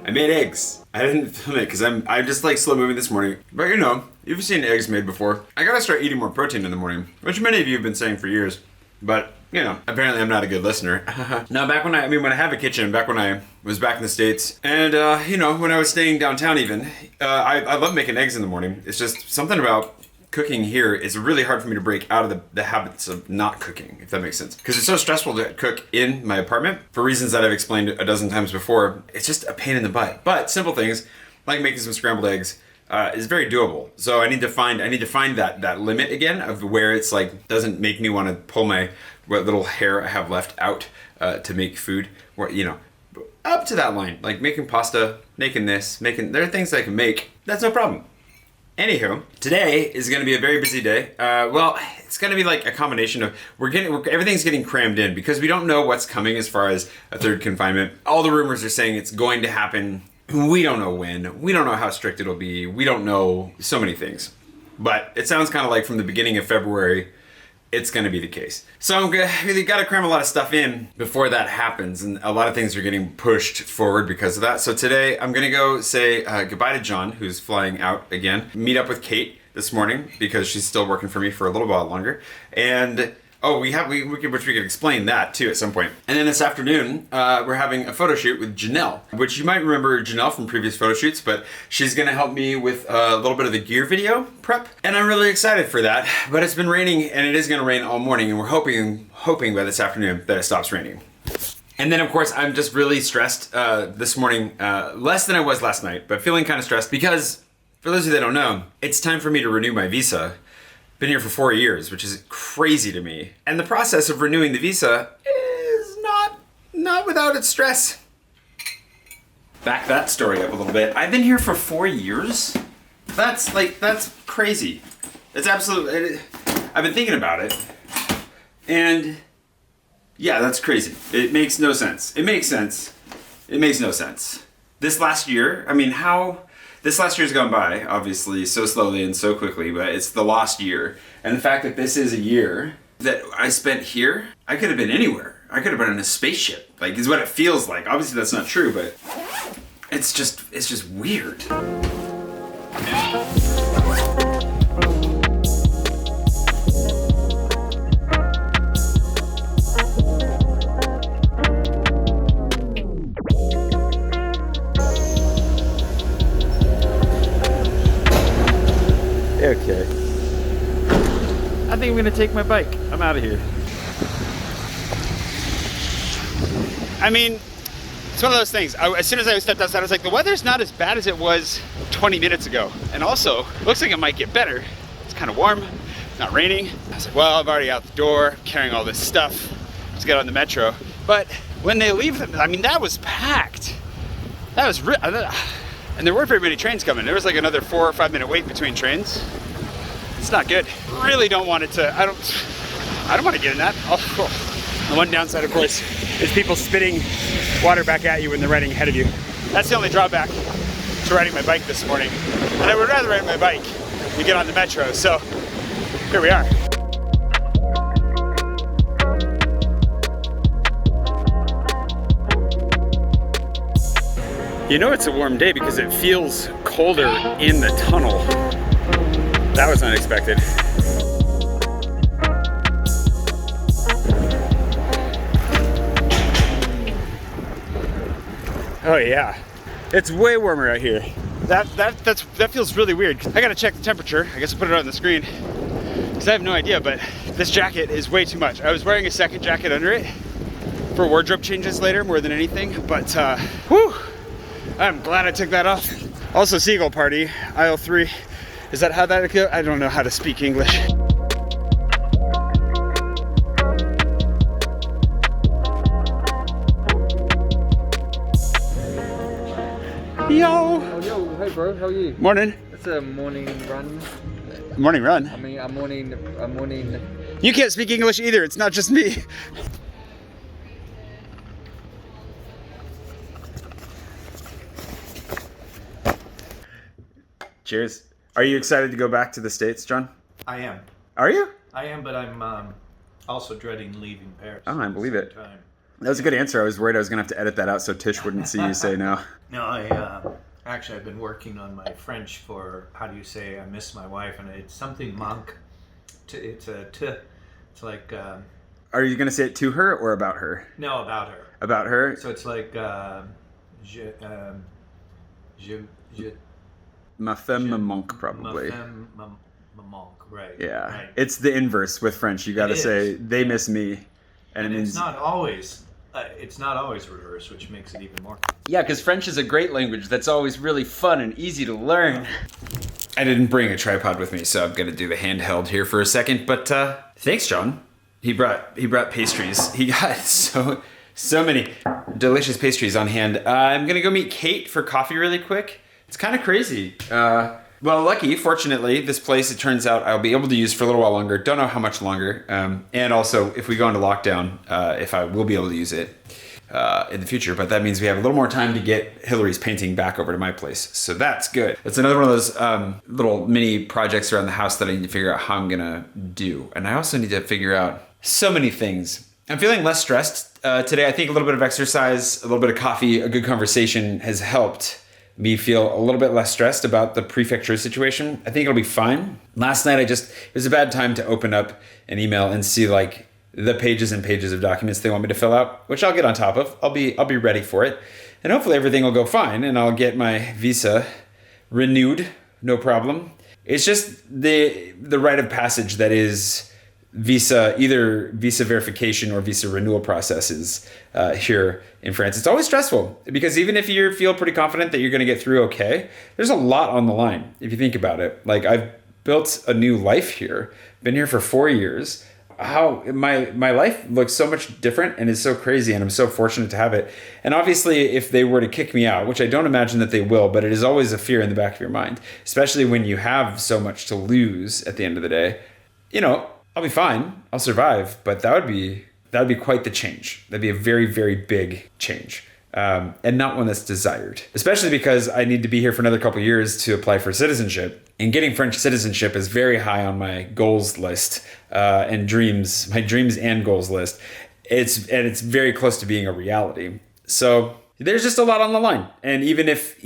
I made eggs. I didn't film it because I'm just like slow moving this morning. But you know, you've seen eggs made before. I gotta start eating more protein in the morning, which many of you have been saying for years. But you know, apparently I'm not a good listener. No, back when when I have a kitchen, back when I was back in the States, and you know, when I was staying downtown even, I love making eggs in the morning. It's just something about cooking here is really hard for me to break out of the habits of not cooking, if that makes sense. Because it's so stressful to cook in my apartment for reasons that I've explained a dozen times before. It's just a pain in the butt. But simple things like making some scrambled eggs is very doable. So I need to find that limit again of where it's like doesn't make me want to pull my what little hair I have left out to make food. Where, you know, up to that line, like making pasta, making there are things I can make. That's no problem. Anywho, today is going to be a very busy day. Well, it's going to be like a combination of everything's getting crammed in because we don't know what's coming as far as a third confinement. All the rumors are saying it's going to happen. We don't know when. We don't know how strict it'll be. We don't know so many things. But it sounds kind of like from the beginning of February, it's going to be the case. So I'm really got to cram a lot of stuff in before that happens, and a lot of things are getting pushed forward because of that. So today I'm going to go say goodbye to John, who's flying out again, meet up with Kate this morning because she's still working for me for a little while longer, and we could explain that too at some point. And then this afternoon, we're having a photo shoot with Janelle, which you might remember Janelle from previous photo shoots, but she's gonna help me with a little bit of the gear video prep. And I'm really excited for that, but it's been raining and it is gonna rain all morning, and we're hoping by this afternoon that it stops raining. And then of course, I'm just really stressed this morning, less than I was last night, but feeling kind of stressed because for those of you that don't know, it's time for me to renew my visa. Been here for 4 years, which is crazy to me. And the process of renewing the visa is not without its stress. Back that story up a little bit. I've been here for 4 years? That's crazy. It's absolutely, I've been thinking about it. And yeah, that's crazy. It makes no sense. It makes sense. It makes no sense. This last year, this last year's gone by, obviously, so slowly and so quickly, but it's the lost year. And the fact that this is a year that I spent here, I could have been anywhere. I could have been in a spaceship, like, is what it feels like. Obviously, that's not true, but it's just weird. Okay. I think I'm gonna take my bike. I'm out of here. I mean, it's one of those things. As soon as I stepped outside, I was like, the weather's not as bad as it was 20 minutes ago. And also, looks like it might get better. It's kind of warm, it's not raining. I was like, well, I'm already out the door, carrying all this stuff. Let's get on the metro. But when they leave them, I mean, that was packed. That was and there weren't very many trains coming. There was like another 4 or 5 minute wait between trains. It's not good. Really don't want it to, I don't want to get in that. Oh, cool. The one downside, of course, is people spitting water back at you when they're riding ahead of you. That's the only drawback to riding my bike this morning. And I would rather ride my bike than get on the metro. So here we are. You know it's a warm day because it feels colder in the tunnel. That was unexpected. Oh yeah, it's way warmer out here. That feels really weird. I gotta check the temperature. I guess I'll put it on the screen because I have no idea, but this jacket is way too much. I was wearing a second jacket under it for wardrobe changes later more than anything, but whew. I'm glad I took that off. Also, Seagull Party, aisle 3. Is that how that goes? I don't know how to speak English. Yo! Oh, yo, hey bro, how are you? Morning. It's a morning run. Morning run? I mean, a morning... You can't speak English either, it's not just me. Cheers. Are you excited to go back to the States, John? I am. Are you? I am, but I'm also dreading leaving Paris. Oh, I believe it. Time. That was a good answer. I was worried I was going to have to edit that out so Tish wouldn't see you say no. No, actually I've been working on my French for, how do you say I miss my wife, and it's something manque. It's like... Are you going to say it to her or about her? No, about her. About her? So it's like, je, Ma femme me manque, probably. Ma femme me manque, right. Yeah. Right. It's the inverse with French. You got to say, they miss me. And it means... It's not always reverse, which makes it even more. Yeah, because French is a great language that's always really fun and easy to learn. I didn't bring a tripod with me, so I'm gonna do the handheld here for a second. But thanks, John. He brought pastries. He got so many delicious pastries on hand. I'm gonna go meet Kate for coffee really quick. It's kind of crazy. Well, fortunately, this place, it turns out I'll be able to use for a little while longer. Don't know how much longer. And also, if we go into lockdown, if I will be able to use it in the future. But that means we have a little more time to get Hillary's painting back over to my place. So that's good. It's another one of those little mini projects around the house that I need to figure out how I'm gonna do. And I also need to figure out so many things. I'm feeling less stressed today. I think a little bit of exercise, a little bit of coffee, a good conversation has helped me feel a little bit less stressed about the prefecture situation. I think it'll be fine. Last night, it was a bad time to open up an email and see like the pages and pages of documents they want me to fill out, which I'll get on top of. I'll be ready for it. And hopefully everything will go fine and I'll get my visa renewed, no problem. It's just the rite of passage that is either visa verification or visa renewal processes here in France. It's always stressful because even if you feel pretty confident that you're going to get through okay, there's a lot on the line if you think about it. Like I've built a new life here, been here for 4 years. How my life looks so much different and is so crazy, and I'm so fortunate to have it. And obviously if they were to kick me out, which I don't imagine that they will, but it is always a fear in the back of your mind, especially when you have so much to lose at the end of the day. You know, I'll be fine. I'll survive, but that would be quite the change. That'd be a very, very big change, and not one that's desired. Especially because I need to be here for another couple of years to apply for citizenship, and getting French citizenship is very high on my goals list and my dreams and goals list. It's very close to being a reality. So there's just a lot on the line, and even if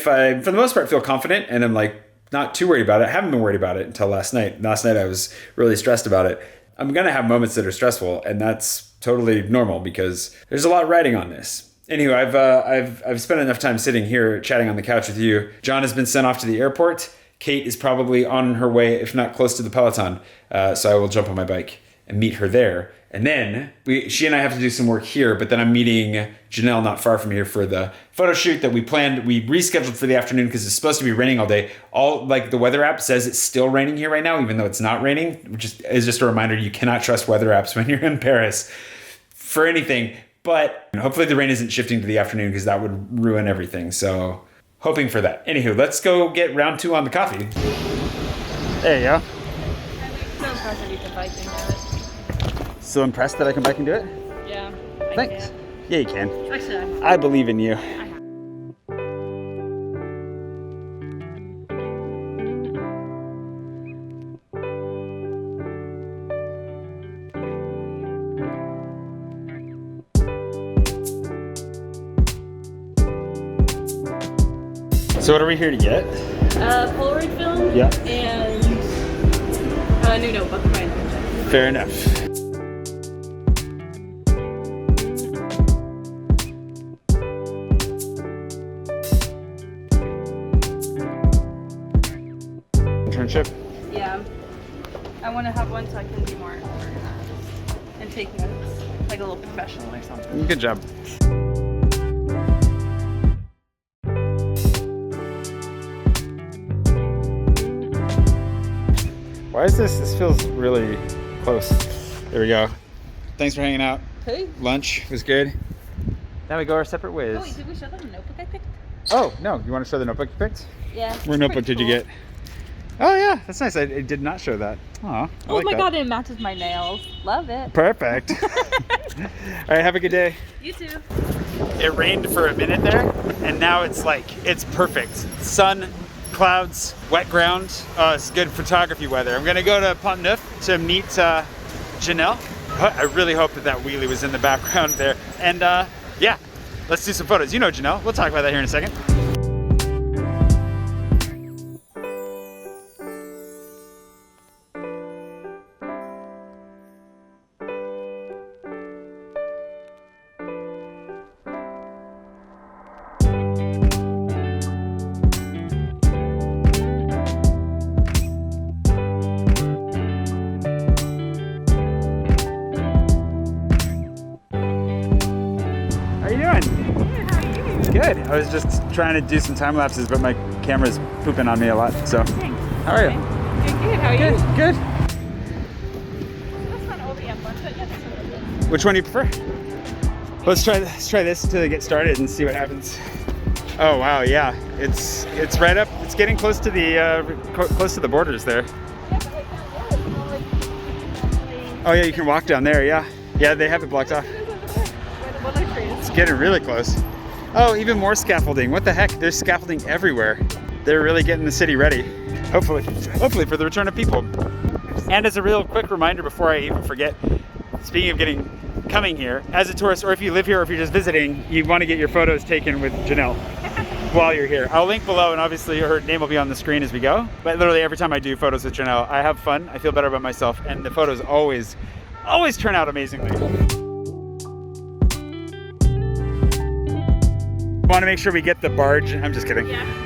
I, for the most part, feel confident and I'm like, not too worried about it. I haven't been worried about it until last night. Last night I was really stressed about it. I'm gonna have moments that are stressful, and that's totally normal because there's a lot riding on this. Anyway, I've spent enough time sitting here chatting on the couch with you. John has been sent off to the airport. Kate is probably on her way, if not close to the Peloton. So I will jump on my bike and meet her there. And then she and I have to do some work here, but then I'm meeting Janelle not far from here for the photo shoot that we planned. We rescheduled for the afternoon because it's supposed to be raining all day. The weather app says it's still raining here right now, even though it's not raining, which is just a reminder you cannot trust weather apps when you're in Paris for anything. But hopefully the rain isn't shifting to the afternoon because that would ruin everything. So hoping for that. Anywho, let's go get round 2 on the coffee. There you go. So impressed that you can bike and do it. So impressed that I can bike and do it? Yeah. Thanks. Yeah, you can. Actually, I believe in you. So what are we here to get? Polaroid film. Yeah. And a new notebook for my internship. Fair enough. Internship? Yeah. I want to have one so I can be more organized and take notes, like a little professional or something. Good job. Why is this? This feels really close. There we go. Thanks for hanging out. Hey. Lunch was good. Now we go our separate ways. Oh wait, did we show them the notebook I picked? Oh, no. You want to show the notebook you picked? Yeah. What notebook did you get? Oh, yeah. That's nice. I did not show that. Aw, I Oh like my that. god, it matches my nails. Love it. Perfect. All right, have a good day. You too. It rained for a minute there, and now it's like, it's perfect. Sun, clouds, wet ground. Oh, it's good photography weather. I'm gonna go to Pont Neuf to meet Janelle. I really hope that that wheelie was in the background there. And yeah, let's do some photos. You know Janelle. We'll talk about that here in a second. How you doing? Good. I was just trying to do some time lapses, but my camera's pooping on me a lot. So, how are you? You're good. How are you? Good. That's not all the M1, but yeah, that's a little bit. Which one do you prefer? Let's try this until they get started and see what happens. Oh wow, yeah. It's right up. It's getting close to the borders there. Yeah, but I can't walk. You know, like, you can actually... Oh yeah, you can walk down there. Yeah. Yeah, they have it blocked off. It is over there, where the willow tree is. It's getting really close. Oh, even more scaffolding. What the heck? There's scaffolding everywhere. They're really getting the city ready. Hopefully for the return of people. And as a real quick reminder before I even forget, speaking of coming here, as a tourist, or if you live here or if you're just visiting, you want to get your photos taken with Janelle while you're here. I'll link below, and obviously her name will be on the screen as we go. But literally every time I do photos with Janelle, I have fun, I feel better about myself, and the photos always turn out amazingly. Want to make sure we get the barge. I'm just kidding. Yeah.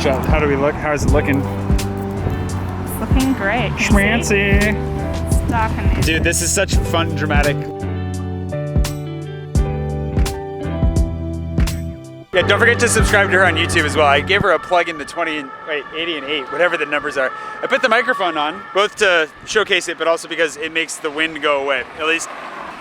Shot. How do we look? How's it looking? It's looking great. Schmancy. It's dark in there. Dude, this is such fun, dramatic. Yeah, don't forget to subscribe to her on YouTube as well. I gave her a plug in the 80 and 8, whatever the numbers are. I put the microphone on, both to showcase it, but also because it makes the wind go away, at least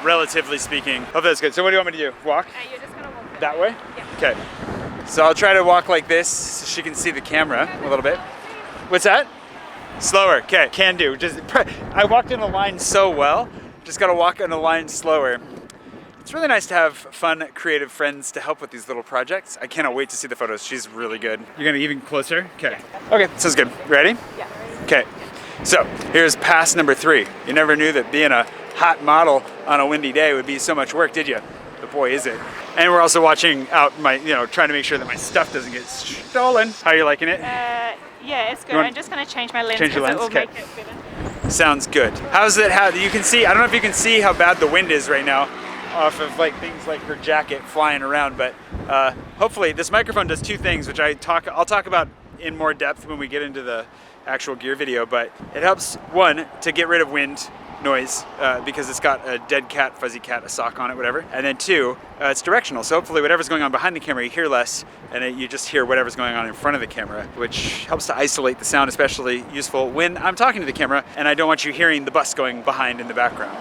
relatively speaking. Hope that's good. So what do you want me to do? Walk? You're just gonna walk That way? Yeah. Okay. So I'll try to walk like this so she can see the camera a little bit. What's that? Slower. Okay, can do. I walked in a line so well, just gotta walk in a line slower. It's really nice to have fun, creative friends to help with these little projects. I cannot wait to see the photos. She's really good. You're gonna even closer? Okay. Okay, sounds good. Ready? Yeah. Okay. So here's pass number 3. You never knew that being a hot model on a windy day would be so much work, did you? But boy, is it. And we're also watching out trying to make sure that my stuff doesn't get stolen. How are you liking it? Yeah, it's good. Want- I'm just gonna change my lens Change your because it will lens? make Okay. it better. Sounds good. How's it? How you can see? I don't know if you can see how bad the wind is right now, off of like things like her jacket flying around. But hopefully, this microphone does 2 things, which I'll talk about in more depth when we get into the actual gear video. But it helps, 1, to get rid of wind noise because it's got a dead cat, fuzzy cat, a sock on it, whatever. And then 2, it's directional. So hopefully whatever's going on behind the camera, you hear less, and you just hear whatever's going on in front of the camera, which helps to isolate the sound, especially useful when I'm talking to the camera and I don't want you hearing the bus going behind in the background.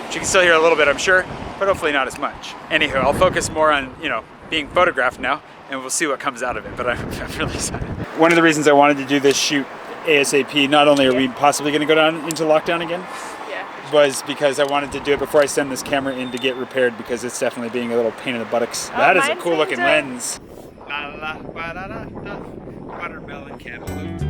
But you can still hear a little bit, I'm sure, but hopefully not as much. Anywho, I'll focus more on, being photographed now, and we'll see what comes out of it, but I'm really excited. One of the reasons I wanted to do this shoot ASAP, not only are we possibly going to go down into lockdown again, was because I wanted to do it before I send this camera in to get repaired, because it's definitely being a little pain in the buttocks. That is a cool looking lens. La la la la la la. Watermelon cantaloupe.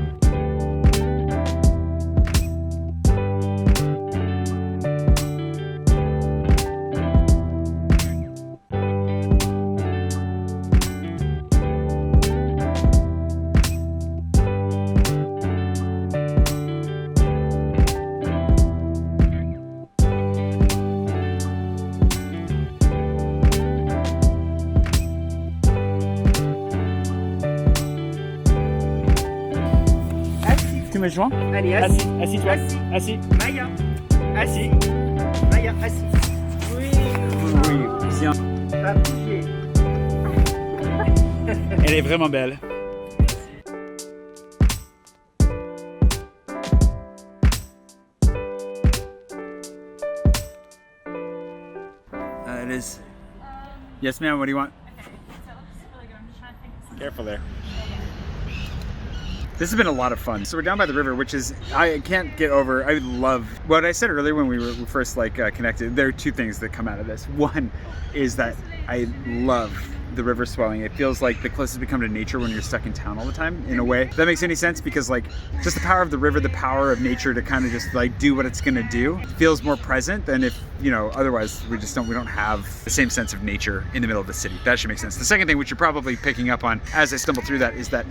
Tu me joins? Allez, Assis, assis. assis-toi. Assis. Assis. Maya. Assis. Maya, assis. Oui. Oui, bien. Pas bouger. Elle est vraiment belle. It is. Yes, ma'am. What do you want? Okay, so this is really good. I'm just trying to think of something. Careful there. This has been a lot of fun. So we're down by the river, which is, I can't get over, I love, what I said earlier when we first connected, there are two things that come out of this. One is that I love the river swelling. It feels like the closest we come to nature when you're stuck in town all the time, in a way. If that makes any sense, because like, just the power of the river, the power of nature to kind of just like do what it's gonna do, feels more present than if, you know, otherwise we don't have the same sense of nature in the middle of the city. That should make sense. The second thing, which you're probably picking up on as I stumble through that, is that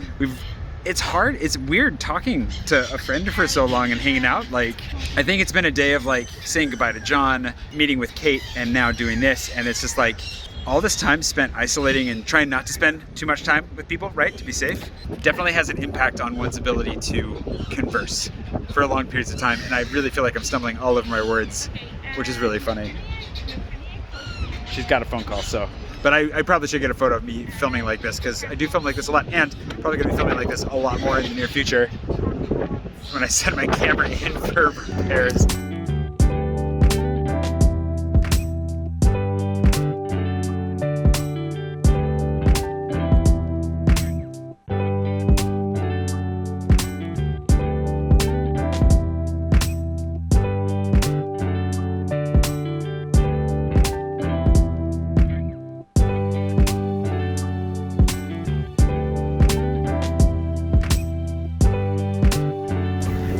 it's hard, it's weird talking to a friend for so long and hanging out. Like, I think it's been a day of like saying goodbye to John, meeting with Kate, and now doing this, and it's just like all this time spent isolating and trying not to spend too much time with people, right, to be safe, definitely has an impact on one's ability to converse for long periods of time, and I really feel like I'm stumbling all over my words, which is really funny. She's got a phone call, so. But I probably should get a photo of me filming like this, because I do film like this a lot, and probably gonna be filming like this a lot more in the near future when I set my camera in for repairs.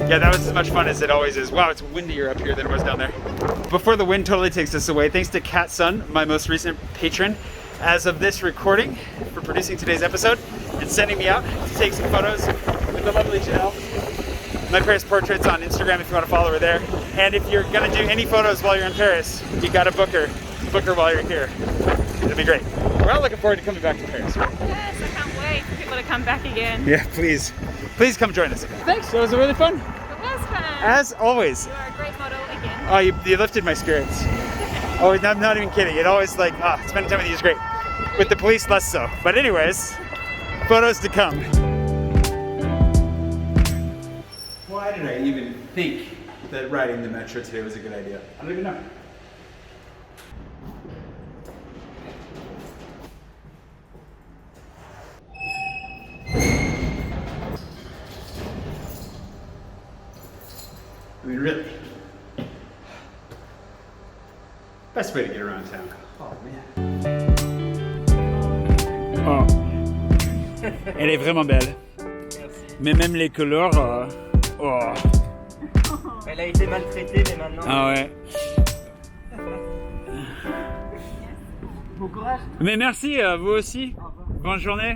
Yeah, that was as much fun as it always is. Wow, it's windier up here than it was down there. Before the wind totally takes us away, thanks to Kat Sun, my most recent patron, as of this recording, for producing today's episode and sending me out to take some photos with the lovely Janelle. My Paris Portraits on Instagram if you want to follow her there. And if you're gonna do any photos while you're in Paris, you gotta book her while you're here. It'll be great. We're all looking forward to coming back to Paris. Yes, I can't wait for people to come back again. Yeah, please come join us. Thanks, that was really fun. It was fun. As always. You are a great model again. Oh, you lifted my spirits. Oh, I'm not even kidding. It always like, spending time with you is great. With the police, less so. But anyways, photos to come. Why did I even think that riding the metro today was a good idea? I don't even know. I mean, really. Best way to get around town. Oh, man. Oh. Elle est vraiment belle. Merci. Mais même les couleurs. Oh. Elle a été maltraitée, mais maintenant. Ah ouais. Bon courage. Mais merci, vous aussi. Bonne journée.